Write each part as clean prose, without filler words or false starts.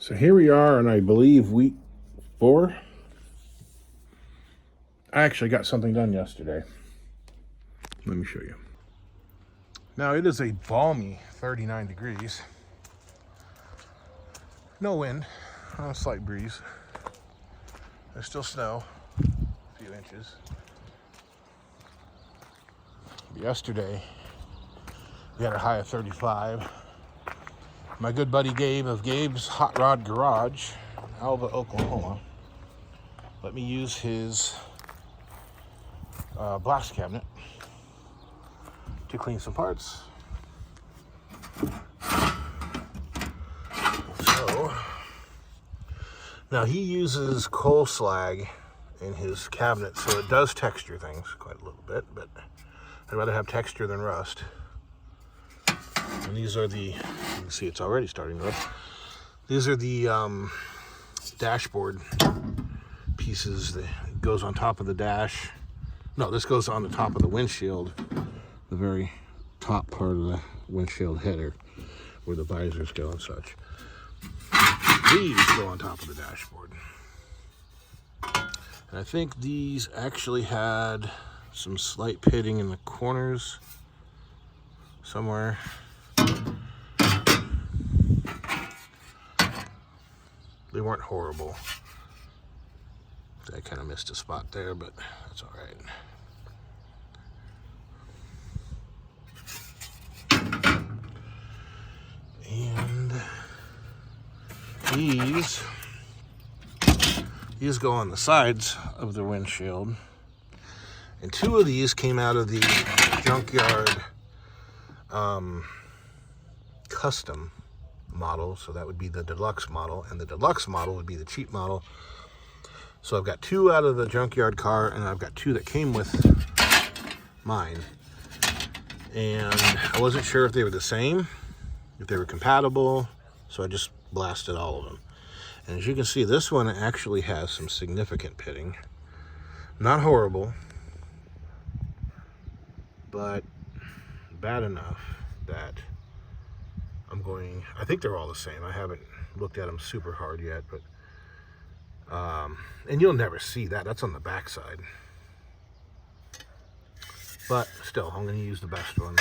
So here we are, and I believe week 4. I actually got something done yesterday. Let me show you. Now it is a balmy 39 degrees. No wind, a slight breeze. There's still snow, a few inches. Yesterday, we had a high of 35. My good buddy Gabe of Gabe's Hot Rod Garage, Alva, Oklahoma, let me use his blast cabinet to clean some parts. So, now he uses coal slag in his cabinet, so it does texture things quite a little bit, but I'd rather have texture than rust. And these are the, you can see it's already starting to rust. These are the dashboard pieces that goes on top of the dash. No, this goes on the top of the windshield, the very top part of the windshield header where the visors go and such. These go on top of the dashboard. And I think these actually had some slight pitting in the corners somewhere. They weren't horrible. I kind of missed a spot there, but that's all right. And these go on the sides of the windshield. And 2 of these came out of the junkyard custom model, so that would be the deluxe model, and the deluxe model would be the cheap model. So I've got 2 out of the junkyard car, and I've got 2 that came with mine. And I wasn't sure if they were the same, if they were compatible, so I just blasted all of them. And as you can see, this one actually has some significant pitting. Not horrible, but bad enough that I think they're all the same. I haven't looked at them super hard yet, but and you'll never see that. That's on the back side. But still, I'm going to use the best ones.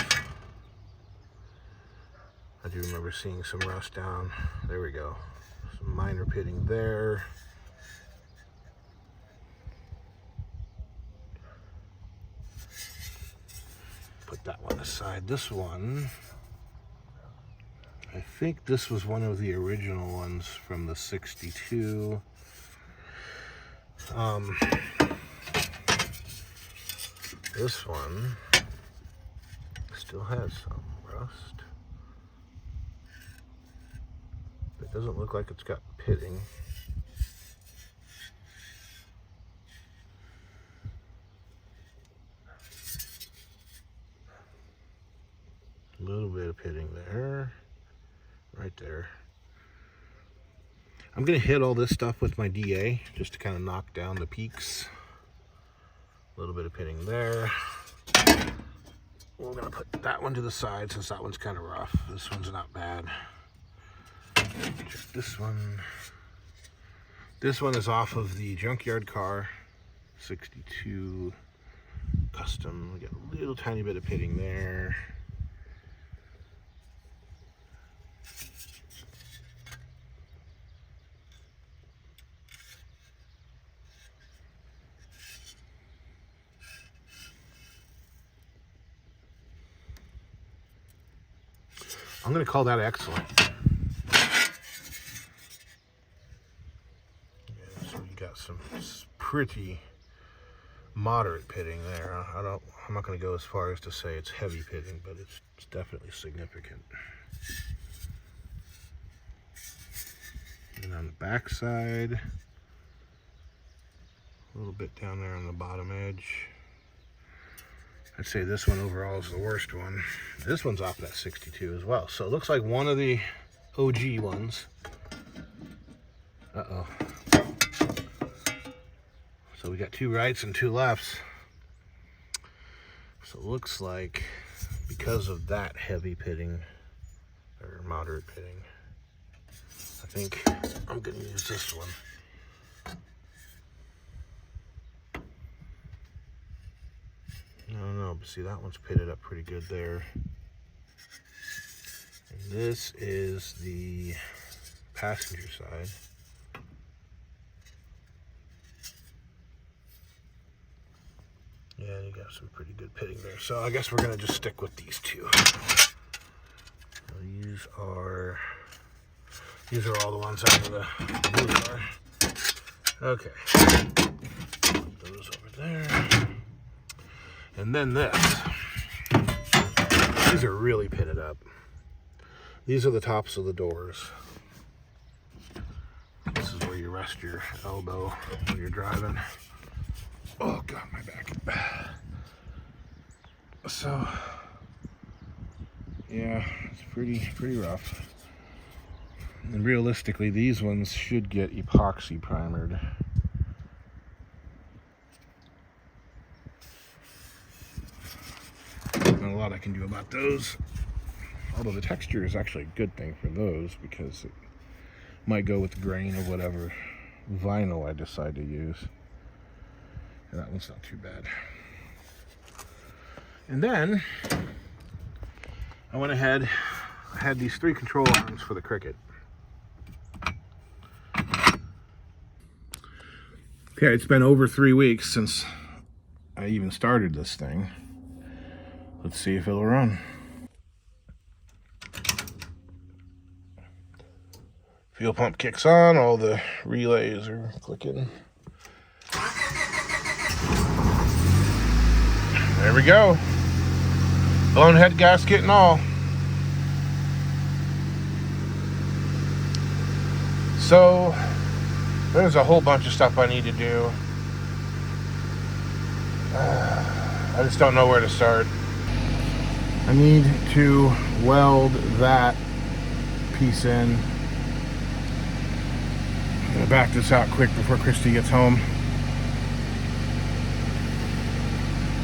I do remember seeing some rust down. There we go. Some minor pitting there. Put that one aside. This one, I think this was one of the original ones from the 62. This one still has some rust. It doesn't look like it's got pitting. A little bit of pitting there, right there. I'm gonna hit all this stuff with my DA just to kind of knock down the peaks. A little bit of pitting there. We're gonna put that one to the side since that one's kind of rough. This one's not bad. Check this one. This one is off of the junkyard car, 62 custom. We got a little tiny bit of pitting there. I'm going to call that excellent. Yeah, so you got some pretty moderate pitting there. I'm not going to go as far as to say it's heavy pitting, but it's definitely significant. And on the back side, a little bit down there on the bottom edge. I'd say this one overall is the worst one. This one's off that 62 as well. So it looks like one of the OG ones. Uh-oh. So we got 2 rights and 2 lefts. So it looks like because of that heavy pitting, or moderate pitting, I think I'm gonna use this one. I don't know, but see, that one's pitted up pretty good there. And this is the passenger side. Yeah, you got some pretty good pitting there. So I guess we're gonna just stick with these two. These are all the ones out of the blue car. Okay. Put those over there. And then this. These are really pitted up. These are the tops of the doors. This is where you rest your elbow when you're driving. Oh God, my back. So, yeah, it's pretty rough. And realistically, these ones should get epoxy primered. Not a lot I can do about those. Although the texture is actually a good thing for those because it might go with the grain of whatever vinyl I decide to use. And that one's not too bad. And then I went ahead, I had these 3 control arms for the Cricut. Okay, it's been over 3 weeks since I even started this thing. Let's see if it'll run. Fuel pump kicks on, all the relays are clicking. There we go. Blown head gasket and all. So, there's a whole bunch of stuff I need to do. I just don't know where to start. I need to weld that piece in. I'm gonna back this out quick before Christy gets home.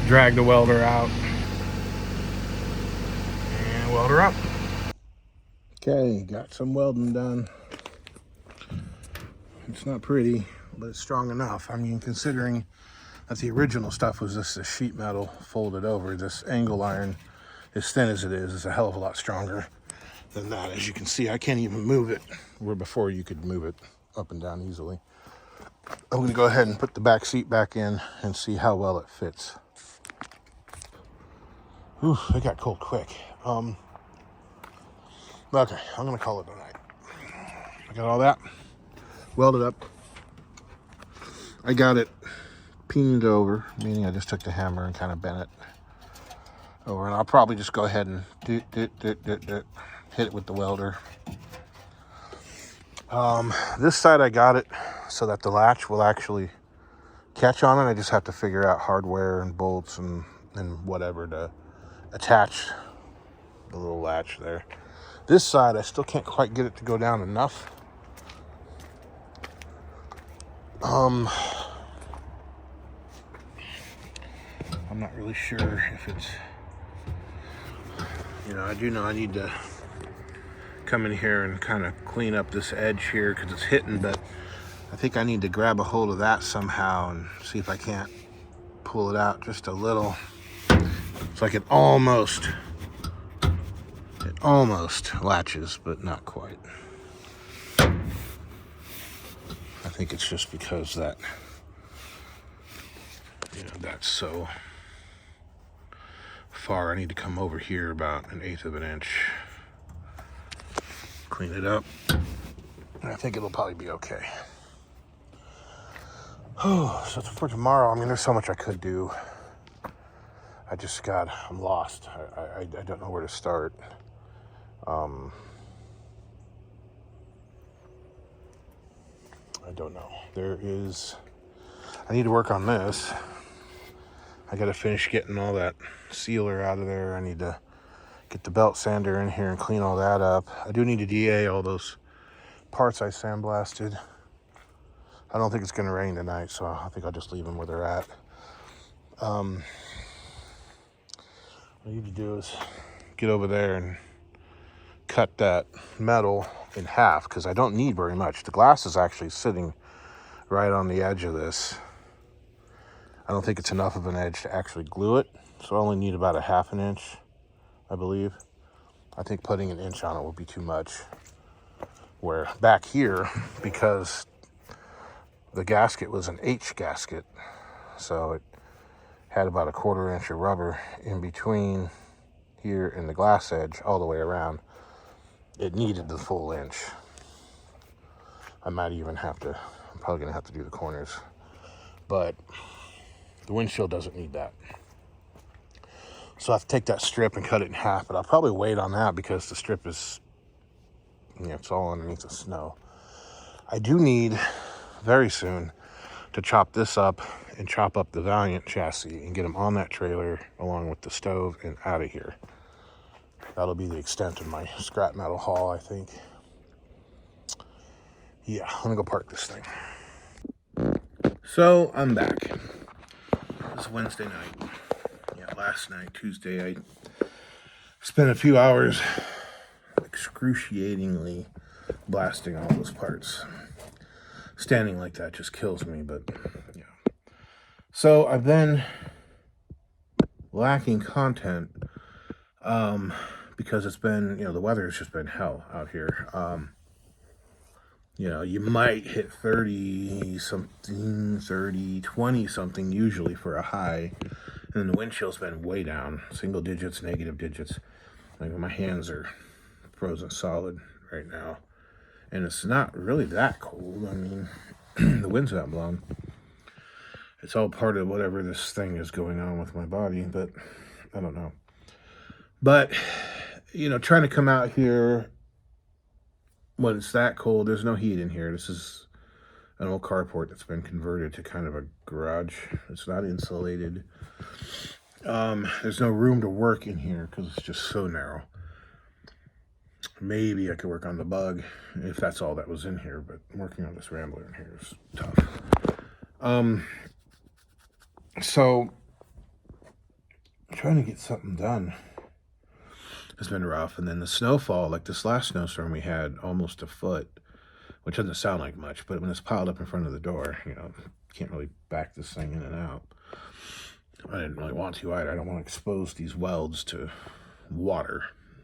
Drag the welder out and weld her up. Okay, got some welding done. It's not pretty, but it's strong enough. I mean, considering that the original stuff was just a sheet metal folded over, this angle iron, as thin as it is a hell of a lot stronger than that. As you can see, I can't even move it, where before you could move it up and down easily. I'm gonna go ahead and put the back seat back in and see how well it fits. Ooh, it got cold quick. Okay, I'm gonna call it a night. I got all that welded up. I got it peened over, meaning I just took the hammer and kind of bent it over, and I'll probably just go ahead and hit it with the welder. This side I got it so that the latch will actually catch on it. I just have to figure out hardware and bolts and whatever to attach the little latch there. This side I still can't quite get it to go down enough. I'm not really sure if it's, I do know I need to come in here and kind of clean up this edge here because it's hitting, but I think I need to grab a hold of that somehow and see if I can't pull it out just a little. It's like it almost latches, but not quite. I think it's just because that, that's so far. I need to come over here about 1/8 of an inch, clean it up, and I think it'll probably be okay. Oh, so for tomorrow, I mean, there's so much I could do. I'm lost. I don't know where to start. I don't know. I need to work on this. I got to finish getting all that sealer out of there. I need to get the belt sander in here and clean all that up. I do need to DA all those parts I sandblasted. I don't think it's going to rain tonight, so I think I'll just leave them where they're at. What I need to do is get over there and cut that metal in half because I don't need very much. The glass is actually sitting right on the edge of this. I don't think it's enough of an edge to actually glue it, so I only need about a ½ an inch, I believe. I think putting an inch on it will be too much. Where back here, because the gasket was an H gasket, so it had about a ½ inch of rubber in between here and the glass edge all the way around. It needed the full inch. I might even have to, I'm probably gonna have to do the corners, but the windshield doesn't need that. So I have to take that strip and cut it in half, but I'll probably wait on that because the strip is, you know, it's all underneath the snow. I do need very soon to chop this up and chop up the Valiant chassis and get them on that trailer along with the stove and out of here. That'll be the extent of my scrap metal haul, I think. Yeah, I'm gonna go park this thing. So I'm back. It's Wednesday night. Yeah, last night, Tuesday, I spent a few hours excruciatingly blasting all those parts. Standing like that just kills me, but yeah. So I've been lacking content because it's been, you know, the weather's just been hell out here. You know, you might hit 30 something, 30, 20 something usually for a high. And then the wind chill's been way down, single digits, negative digits. Like my hands are frozen solid right now. And it's not really that cold. I mean, the wind's not blowing. It's all part of whatever this thing is going on with my body, but I don't know. But, you know, trying to come out here when it's that cold, there's no heat in here. This is an old carport that's been converted to kind of a garage. It's not insulated. There's no room to work in here because it's just so narrow. Maybe I could work on the Bug if that's all that was in here, but working on this Rambler in here is tough. So trying to get something done has been rough. And then the snowfall, like this last snowstorm we had, almost a foot, which doesn't sound like much, but when it's piled up in front of the door, you know, can't really back this thing in and out. I didn't really want to either. I don't want to expose these welds to water.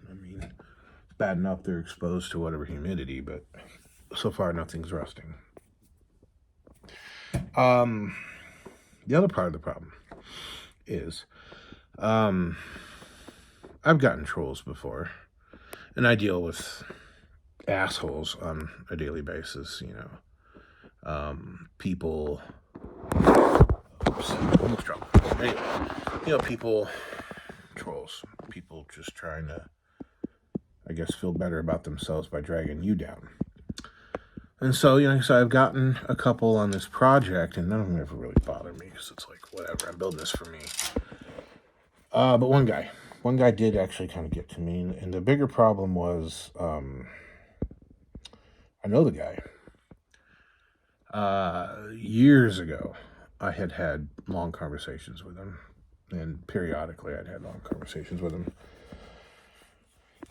I mean, it's bad enough they're exposed to whatever humidity, but so far nothing's rusting. The other part of the problem is I've gotten trolls before, and I deal with assholes on a daily basis, you know. People, oops, almost dropped. Anyway, you know, people, trolls, people just trying to, I guess, feel better about themselves by dragging you down. And so, you know, so I've gotten a couple on this project, and none of them ever really bother me, because it's like, whatever, I'm building this for me. But one guy did actually kind of get to me, and the bigger problem was, I know the guy. Years ago, I had long conversations with him, and periodically I'd had long conversations with him.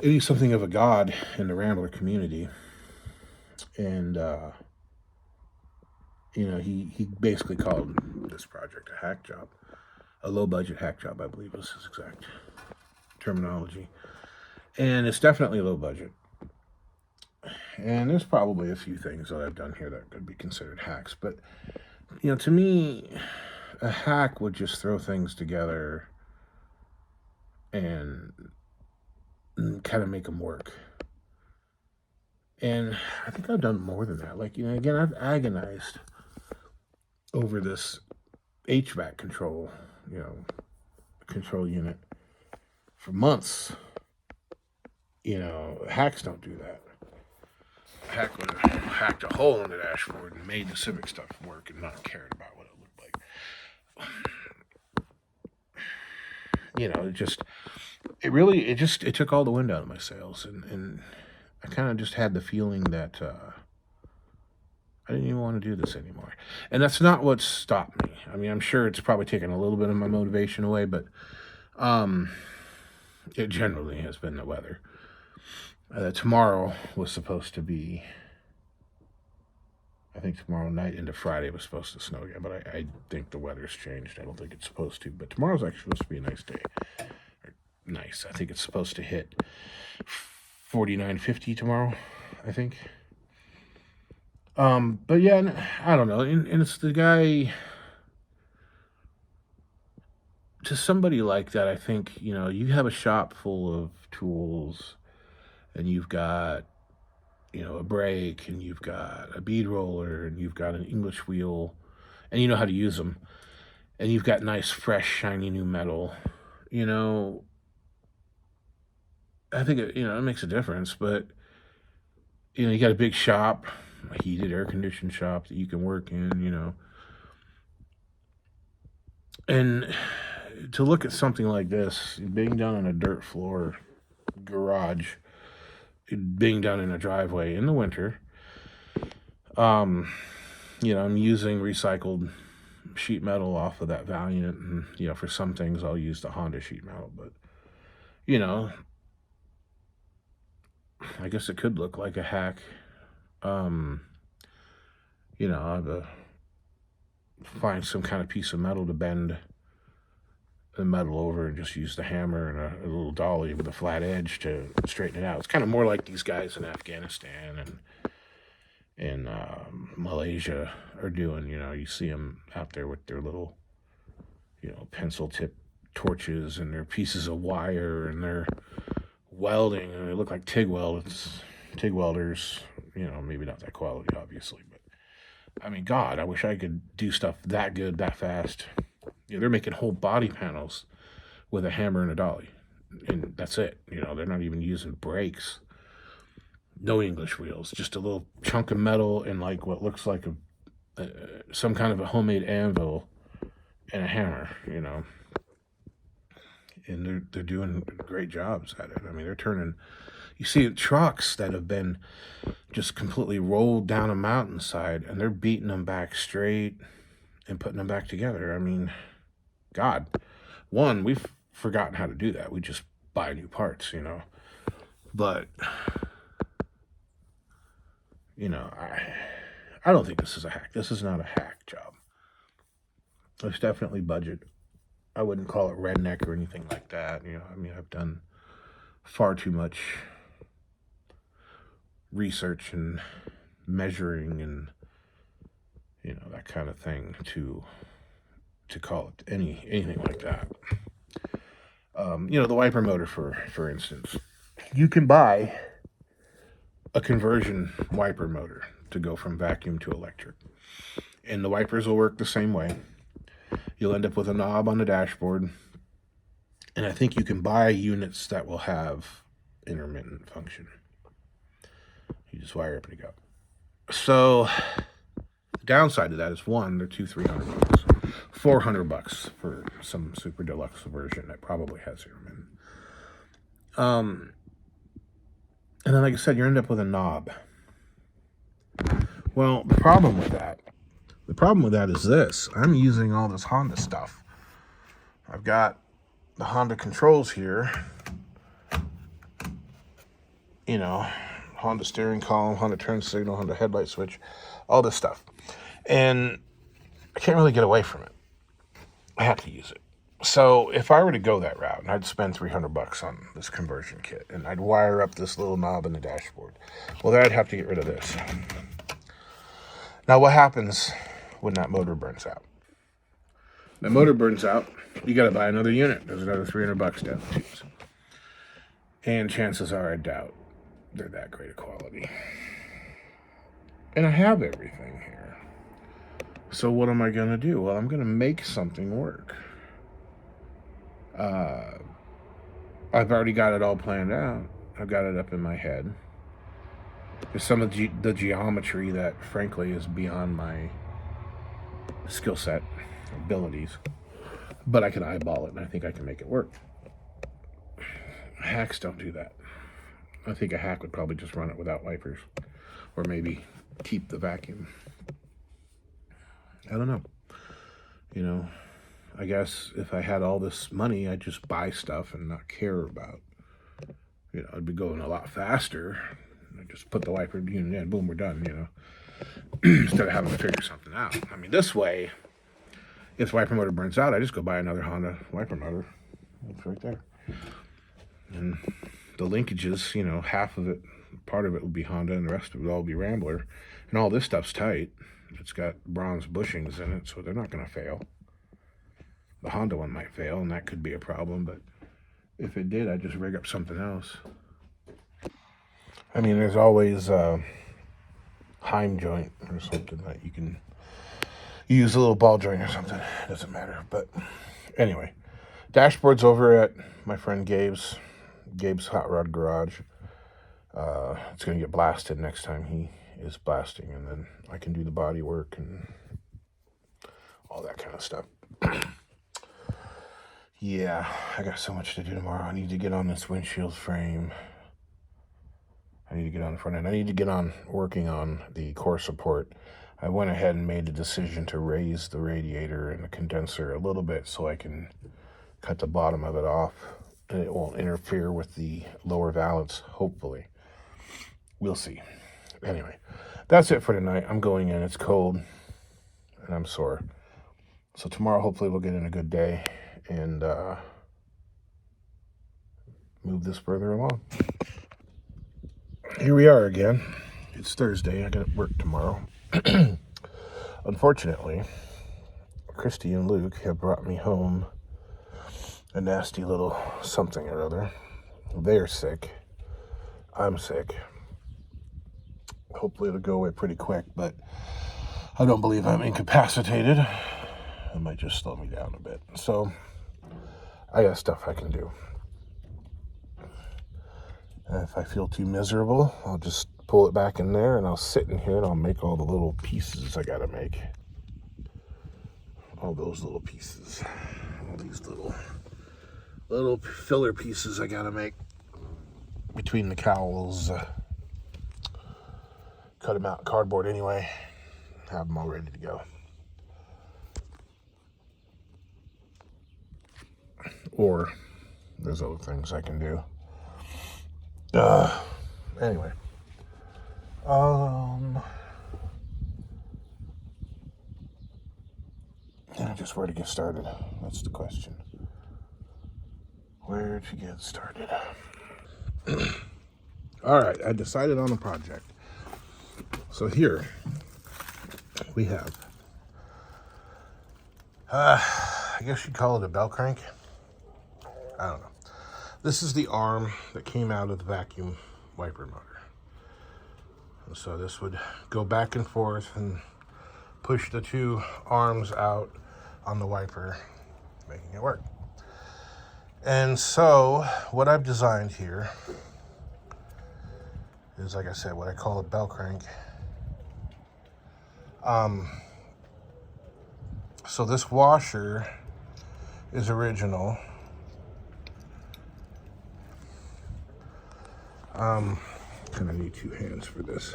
He's something of a god in the Rambler community, and, you know, he basically called this project a hack job, a low-budget hack job, I believe was his exact terminology. And it's definitely low budget. And there's probably a few things that I've done here that could be considered hacks. But, you know, to me, a hack would just throw things together and kind of make them work. And I think I've done more than that. Like, you know, again, I've agonized over this HVAC control, you know, control unit for months. You know, hacks don't do that. Hack would have hacked a hole in the dashboard and made the Civic stuff work and not cared about what it looked like. You know, it took all the wind out of my sails, and I kind of just had the feeling that I didn't even want to do this anymore. And that's not what stopped me. I mean, I'm sure it's probably taken a little bit of my motivation away, but it generally has been the weather. Tomorrow was supposed to be, I think tomorrow night into Friday was supposed to snow again, but I think the weather's changed. I don't think it's supposed to, but tomorrow's actually supposed to be a nice day. Nice. I think it's supposed to hit 49, 50 tomorrow, I think. But yeah, I don't know. And it's the guy, to somebody like that, I think, you know, you have a shop full of tools and you've got, you know, a brake and you've got a bead roller and you've got an English wheel and you know how to use them and you've got nice, fresh, shiny new metal, you know, I think, it makes a difference, but, you know, you got a big shop, a heated, air-conditioned shop that you can work in, you know, and to look at something like this, being down on a dirt floor garage, being down in a driveway in the winter, you know, I'm using recycled sheet metal off of that Valiant, and, you know, for some things I'll use the Honda sheet metal, but, you know, I guess it could look like a hack. You know, I'll find some kind of piece of metal to bend the metal over and just use the hammer and a little dolly with a flat edge to straighten it out. It's kind of more like these guys in Afghanistan and in Malaysia are doing. You know, you see them out there with their little, you know, pencil tip torches and their pieces of wire and their welding, and they look like TIG welders, you know, maybe not that quality, obviously, but I mean, God, I wish I could do stuff that good, that fast. You know, they're making whole body panels with a hammer and a dolly, and that's it. You know, they're not even using brakes. No English wheels, just a little chunk of metal and like what looks like some kind of a homemade anvil and a hammer, you know. And they're doing great jobs at it. I mean, they're turning, you see trucks that have been just completely rolled down a mountainside and they're beating them back straight and putting them back together. I mean, God, one, we've forgotten how to do that. We just buy new parts, you know. But, you know, I don't think this is a hack. This is not a hack job. It's definitely budget. I wouldn't call it redneck or anything like that. You know, I mean, I've done far too much research and measuring and, you know, that kind of thing to call it anything like that. You know, the wiper motor, for instance, you can buy a conversion wiper motor to go from vacuum to electric, and the wipers will work the same way. You'll end up with a knob on the dashboard, and I think you can buy units that will have intermittent function. You just wire up and you go. So the downside of that is, one, they're $200-300, $400 for some super deluxe version that probably has intermittent. And then, like I said, you end up with a knob. Well, the problem with that is this. I'm using all this Honda stuff. I've got the Honda controls here. You know, Honda steering column, Honda turn signal, Honda headlight switch, all this stuff. And I can't really get away from it. I have to use it. So if I were to go that route, and I'd spend $300 on this conversion kit, and I'd wire up this little knob in the dashboard, well, then I'd have to get rid of this. Now, what happens when that motor burns out? The motor burns out, you got to buy another unit. There's another $300 down the tubes. And chances are, I doubt they're that great a quality. And I have everything here. So what am I going to do? Well, I'm going to make something work. I've already got it all planned out. I've got it up in my head. There's some of the geometry that, frankly, is beyond my skill set, abilities. But I can eyeball it, and I think I can make it work. Hacks don't do that. I think a hack would probably just run it without wipers. Or maybe keep the vacuum. I don't know. You know, I guess if I had all this money, I'd just buy stuff and not care about You know, it'd be going a lot faster. I just put the wiper unit in, boom, we're done, you know. Instead of having to figure something out. I mean, this way, if the wiper motor burns out, I just go buy another Honda wiper motor. It's right there. And the linkages, you know, half of it, part of it would be Honda and the rest of it would all be Rambler. And all this stuff's tight. It's got bronze bushings in it, so they're not going to fail. The Honda one might fail, and that could be a problem, but if it did, I'd just rig up something else. I mean, there's always a Heim joint or something that you can use, a little ball joint or something. It doesn't matter. But anyway, dashboard's over at my friend Gabe's Hot Rod Garage. It's going to get blasted next time he is blasting, and then I can do the body work and all that kind of stuff. Yeah, I got so much to do tomorrow. I need to get on this windshield frame. I need to get on the front end. I need to get on working on the core support. I went ahead and made a decision to raise the radiator and the condenser a little bit so I can cut the bottom of it off and it won't interfere with the lower valance, hopefully. We'll see. Anyway, that's it for tonight. I'm going in. It's cold and I'm sore. So tomorrow, hopefully, we'll get in a good day and move this further along. Here we are again. It's Thursday. I got work tomorrow. Unfortunately, Christy and Luke have brought me home a nasty little something or other. They're sick. I'm sick. Hopefully it'll go away pretty quick, but I don't believe I'm incapacitated. It might just slow me down a bit. So I got stuff I can do. And if I feel too miserable, I'll just pull it back in there and I'll sit in here and I'll make all the little pieces I gotta make. All those little pieces. All these little filler pieces I gotta make between the cowls. Cut them out in cardboard anyway. Have them all ready to go. Or there's other things I can do. Anyway. Just where to get started? That's the question. Where to get started? All right, I decided on a project. So here we have, I guess you'd call it a bell crank. I don't know. This is the arm that came out of the vacuum wiper motor. And so this would go back and forth and push the two arms out on the wiper, making it work. And so what I've designed here is, like I said, what I call a bell crank. So this washer is original. Kind of need two hands for this.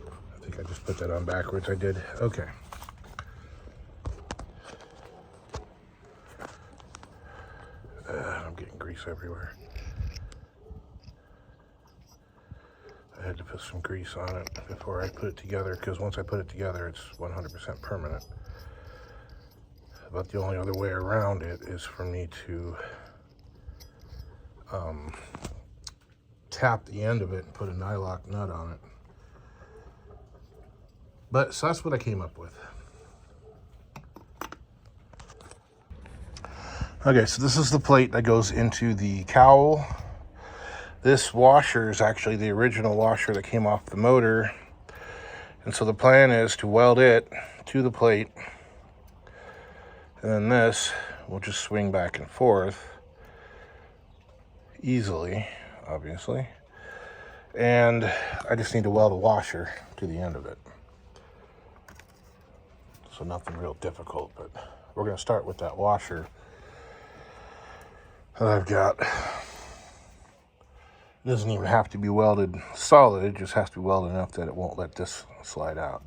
I think I just put that on backwards. I did. Okay. I'm getting grease everywhere. I had to put some grease on it before I put it together, because once I put it together, it's 100% permanent. But the only other way around it is for me to tap the end of it and put a nylock nut on it. But so that's what I came up with. Okay, so this is the plate that goes into the cowl. This washer is actually the original washer that came off the motor. And so the plan is to weld it to the plate. And then this will just swing back and forth easily, obviously. And I just need to weld a washer to the end of it. So nothing real difficult, but we're going to start with that washer that I've got. It doesn't even have to be welded solid, it just has to be welded enough that it won't let this slide out.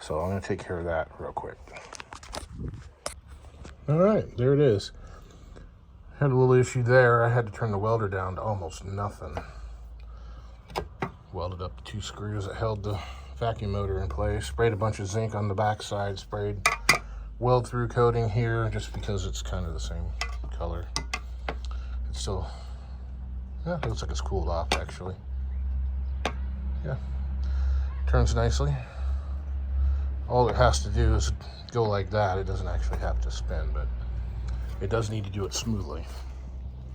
So I'm going to take care of that real quick. All right, there it is. Had a little issue there. I had to turn the welder down to almost nothing. Welded up the 2 screws that held the vacuum motor in place. Sprayed a bunch of zinc on the backside. Sprayed weld through coating here just because it's kind of the same color. It's still, yeah, it looks like it's cooled off actually. Yeah, turns nicely. All it has to do is go like that. It doesn't actually have to spin, but it does need to do it smoothly.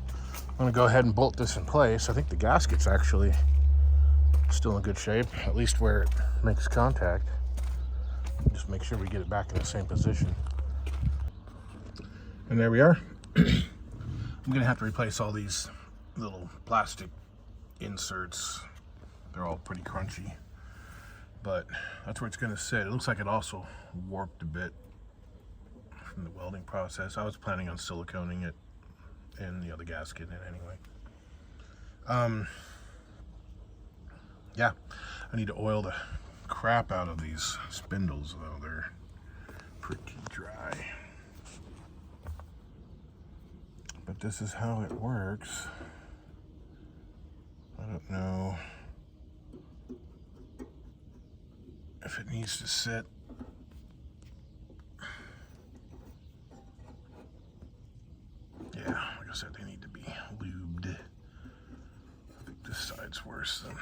I'm gonna go ahead and bolt this in place. I think the gasket's actually still in good shape, at least where it makes contact. Just make sure we get it back in the same position. And there we are. I'm gonna have to replace all these little plastic inserts. They're all pretty crunchy, but that's where it's gonna sit. It looks like it also warped a bit from the welding process. I was planning on siliconing it and the gasket in it anyway. Yeah, I need to oil the crap out of these spindles though. They're pretty dry. But this is how it works. I don't know if it needs to sit. Yeah, like I said, they need to be lubed. I think this side's worse than...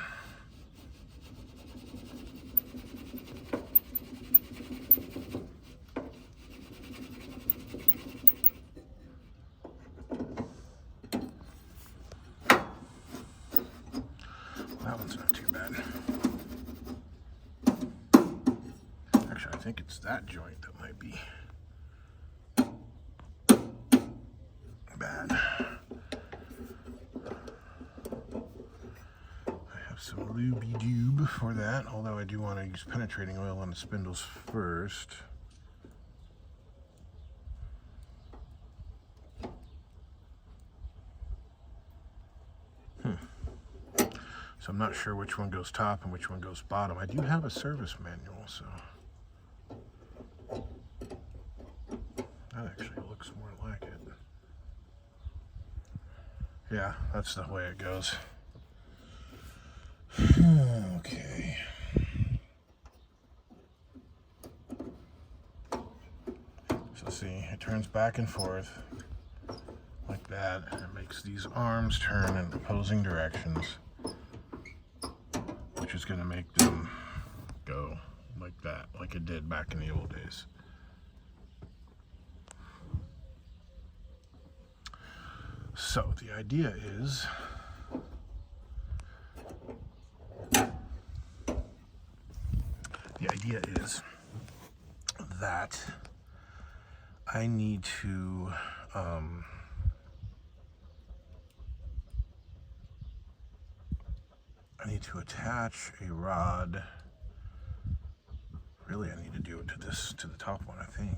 That one's not too bad. Actually, I think it's that joint that might be bad. I have some looby-doob for that, although I do want to use penetrating oil on the spindles first. So I'm not sure which one goes top and which one goes bottom. I do have a service manual, so that actually looks more like it. Yeah, that's the way it goes. Okay. So see, it turns back and forth like that, and it makes these arms turn in opposing directions, which is going to make them go like that, like it did back in the old days. So the idea is that I need to attach a rod. Really, I need to do it to the top one, I think.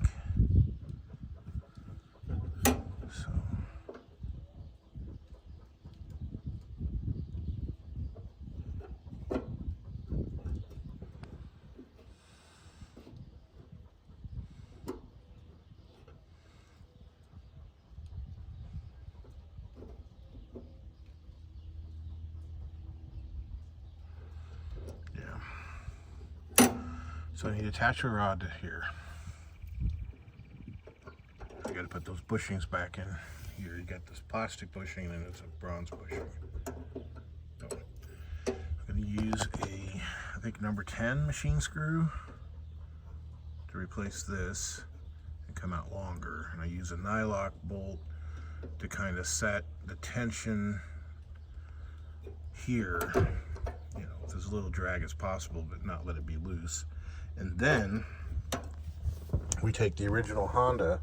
So I need to attach a rod to here. I got to put those bushings back in here. You got this plastic bushing and then it's a bronze bushing. So I'm going to use a, I think, number 10 machine screw to replace this and come out longer. And I use a nylock bolt to kind of set the tension here, you know, with as little drag as possible, but not let it be loose. And then we take the original Honda,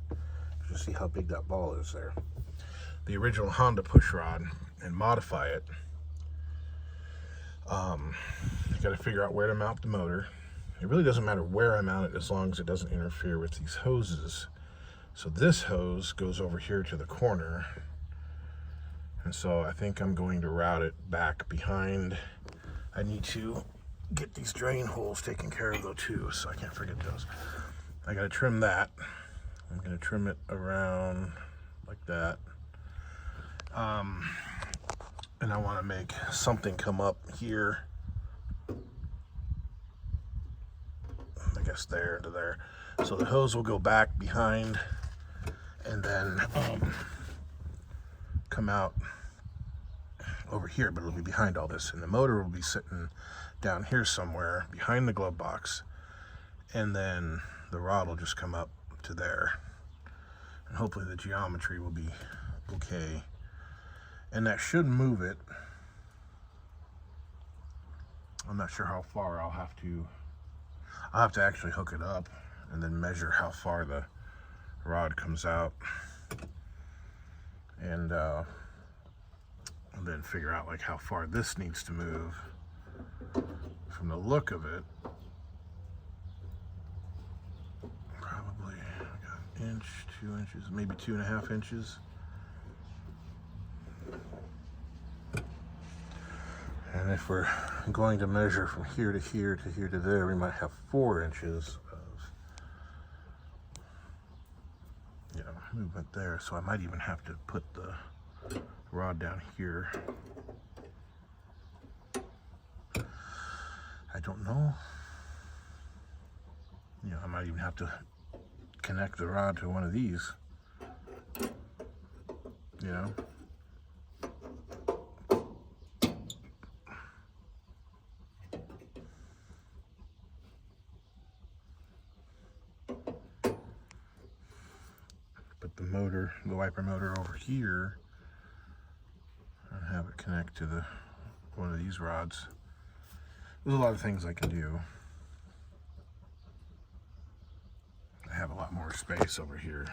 just see how big that ball is there, the original Honda push rod, and modify it. You got to figure out where to mount the motor. It really doesn't matter where I mount it as long as it doesn't interfere with these hoses. So this hose goes over here to the corner, and so I think I'm going to route it back behind. I need to get these drain holes taken care of though too, so I can't forget those. I gotta trim that. I'm gonna trim it around like that, And I want to make something come up here. I guess there to there. So the hose will go back behind and then come out over here, but it'll be behind all this. And the motor will be sitting down here somewhere behind the glove box. And then the rod will just come up to there. And hopefully the geometry will be okay. And that should move it. I'm not sure how far I'll have to actually hook it up and then measure how far the rod comes out. And then figure out like how far this needs to move. From the look of it, probably an inch, 2 inches, maybe 2.5 inches. And if we're going to measure from here to here to here to there, we might have 4 inches of, movement there. So I might even have to put the rod down here. I don't know. I might even have to connect the rod to one of these. Put the motor, the wiper motor over here, and have it connect to one of these rods. There's a lot of things I can do. I have a lot more space over here,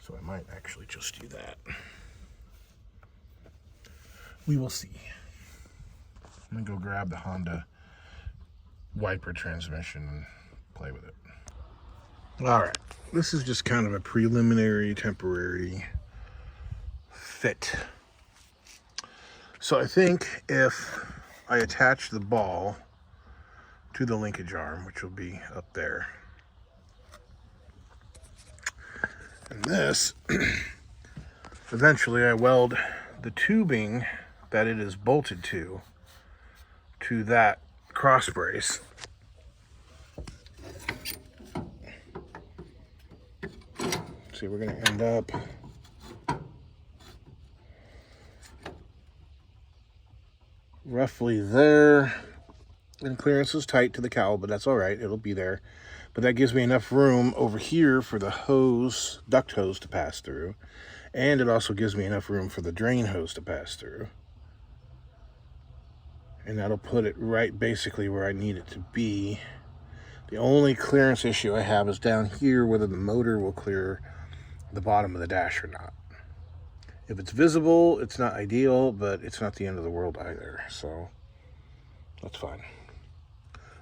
so I might actually just do that. We will see. I'm gonna go grab the Honda wiper transmission and play with it. All right, this is just kind of a preliminary, temporary fit. So I think if I attach the ball to the linkage arm, which will be up there, and this, eventually I weld the tubing that it is bolted to that cross brace. See, we're going to end up roughly there. And clearance is tight to the cowl, but that's all right. It'll be there. But that gives me enough room over here for the hose, duct hose to pass through. And it also gives me enough room for the drain hose to pass through. And that'll put it right basically where I need it to be. The only clearance issue I have is down here, whether the motor will clear the bottom of the dash or not. If it's visible, it's not ideal, but it's not the end of the world either, so that's fine.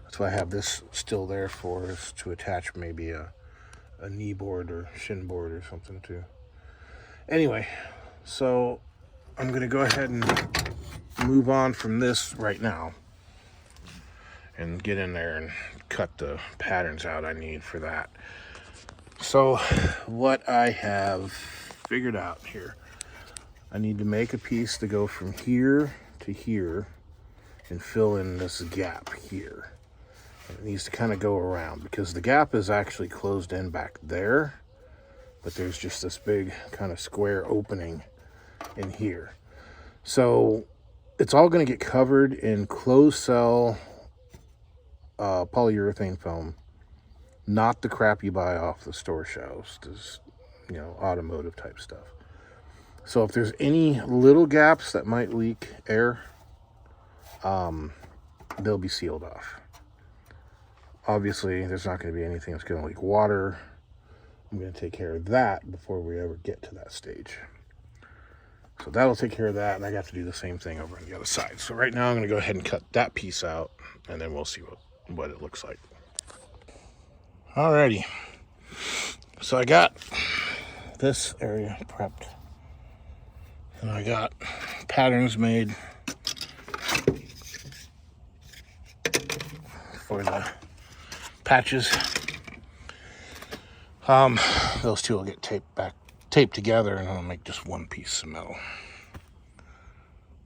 That's why I have this still there for us to attach maybe a knee board or shin board or something to. Anyway, so I'm going to go ahead and move on from this right now and get in there and cut the patterns out I need for that. So what I have figured out here, I need to make a piece to go from here to here and fill in this gap here. And it needs to kind of go around because the gap is actually closed in back there, but there's just this big kind of square opening in here. So it's all going to get covered in closed cell polyurethane foam, not the crap you buy off the store shelves, this, automotive type stuff. So if there's any little gaps that might leak air, they'll be sealed off. Obviously, there's not going to be anything that's going to leak water. I'm going to take care of that before we ever get to that stage. So that'll take care of that, and I got to do the same thing over on the other side. So right now I'm going to go ahead and cut that piece out, and then we'll see what it looks like. Alrighty. So I got this area prepped. And I got patterns made for the patches. Those two will get taped back taped together, and I'll make just one piece of metal.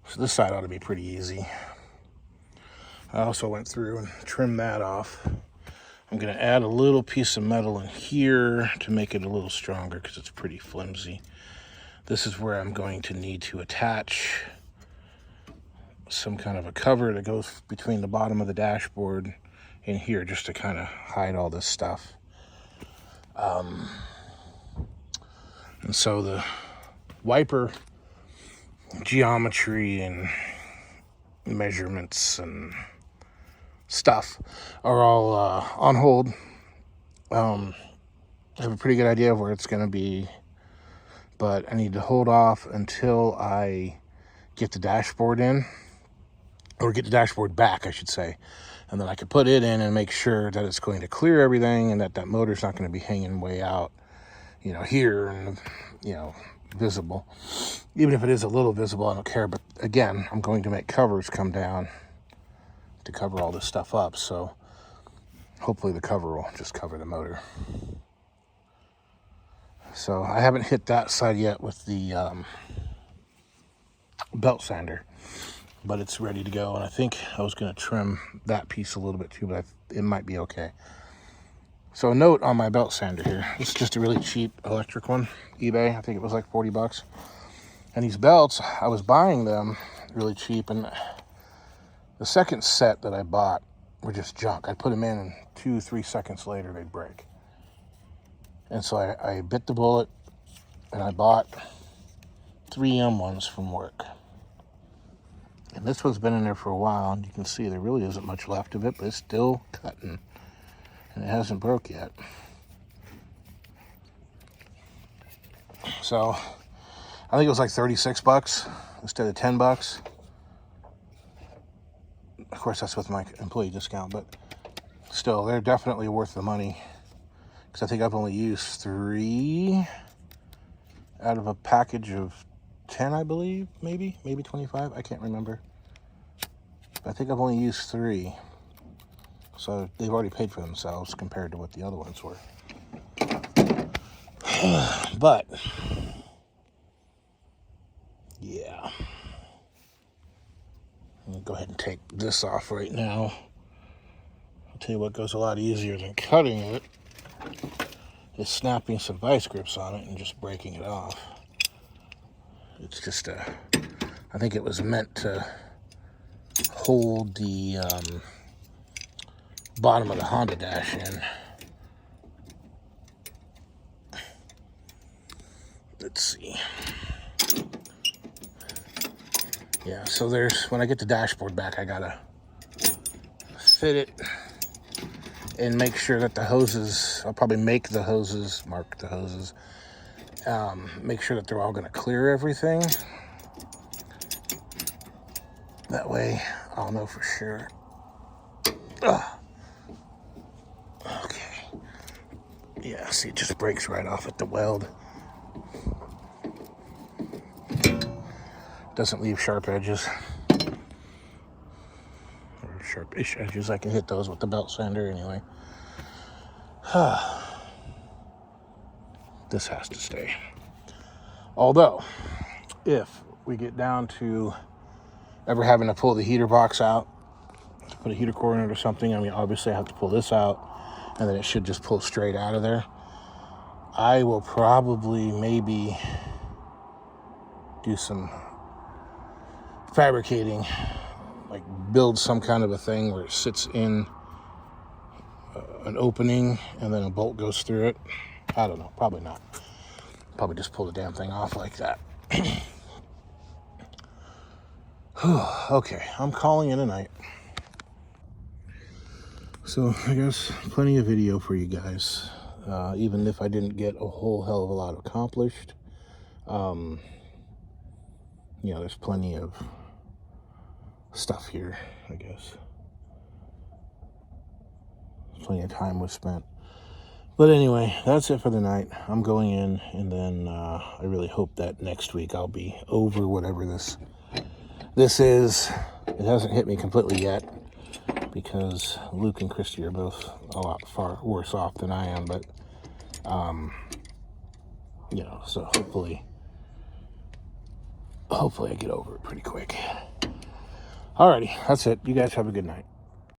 So this side ought to be pretty easy. I also went through and trimmed that off. I'm going to add a little piece of metal in here to make it a little stronger because it's pretty flimsy. This is where I'm going to need to attach some kind of a cover that goes between the bottom of the dashboard and here, just to kind of hide all this stuff. And so the wiper geometry and measurements and stuff are all on hold. I have a pretty good idea of where it's going to be, but I need to hold off until I get the dashboard in, or get the dashboard back, I should say, and then I can put it in and make sure that it's going to clear everything and that motor's not going to be hanging way out, here and, visible. Even if it is a little visible, I don't care. But again, I'm going to make covers come down to cover all this stuff up, so hopefully the cover will just cover the motor. So I haven't hit that side yet with the belt sander, but it's ready to go. And I think I was going to trim that piece a little bit too, but it might be okay. So a note on my belt sander here. This is just a really cheap electric one, eBay. I think it was like 40 bucks. And these belts, I was buying them really cheap, and the second set that I bought were just junk. I put them in, and 2-3 seconds later they'd break. And so I bit the bullet, and I bought 3M ones from work. And this one's been in there for a while, and you can see there really isn't much left of it, but it's still cutting, and it hasn't broke yet. So I think it was like 36 bucks instead of 10 bucks. Of course, that's with my employee discount, but still, they're definitely worth the money, because I think I've only used 3 out of a package of 10, I believe, maybe 25. I can't remember. But I think I've only used 3. So they've already paid for themselves compared to what the other ones were. But yeah, I'm gonna go ahead and take this off right now. I'll tell you what goes a lot easier than cutting it is snapping some vice grips on it and just breaking it off. It's just I think it was meant to hold the bottom of the Honda dash in. Let's see. Yeah, so when I get the dashboard back, I gotta fit it and make sure that the hoses, I'll probably mark the hoses, make sure that they're all gonna clear everything. That way, I'll know for sure. Okay. Yeah, see, it just breaks right off at the weld. Doesn't leave sharp edges. Or sharp-ish edges. I can hit those with the belt sander anyway. This has to stay. Although, if we get down to ever having to pull the heater box out to put a heater core in it or something, I mean, obviously I have to pull this out, and then it should just pull straight out of there. I will probably maybe do some fabricating, like build some kind of a thing where it sits in an opening and then a bolt goes through it. I don't know, probably not. Probably just pull the damn thing off like that. Okay, I'm calling it a night. So I guess plenty of video for you guys, even if I didn't get a whole hell of a lot accomplished. There's plenty of stuff here, I guess. Plenty of time was spent. But anyway, that's it for the night. I'm going in, and then I really hope that next week I'll be over whatever this is. It hasn't hit me completely yet, because Luke and Christy are both a lot far worse off than I am. But You know, so hopefully I get over it pretty quick. Alrighty, that's it. You guys have a good night.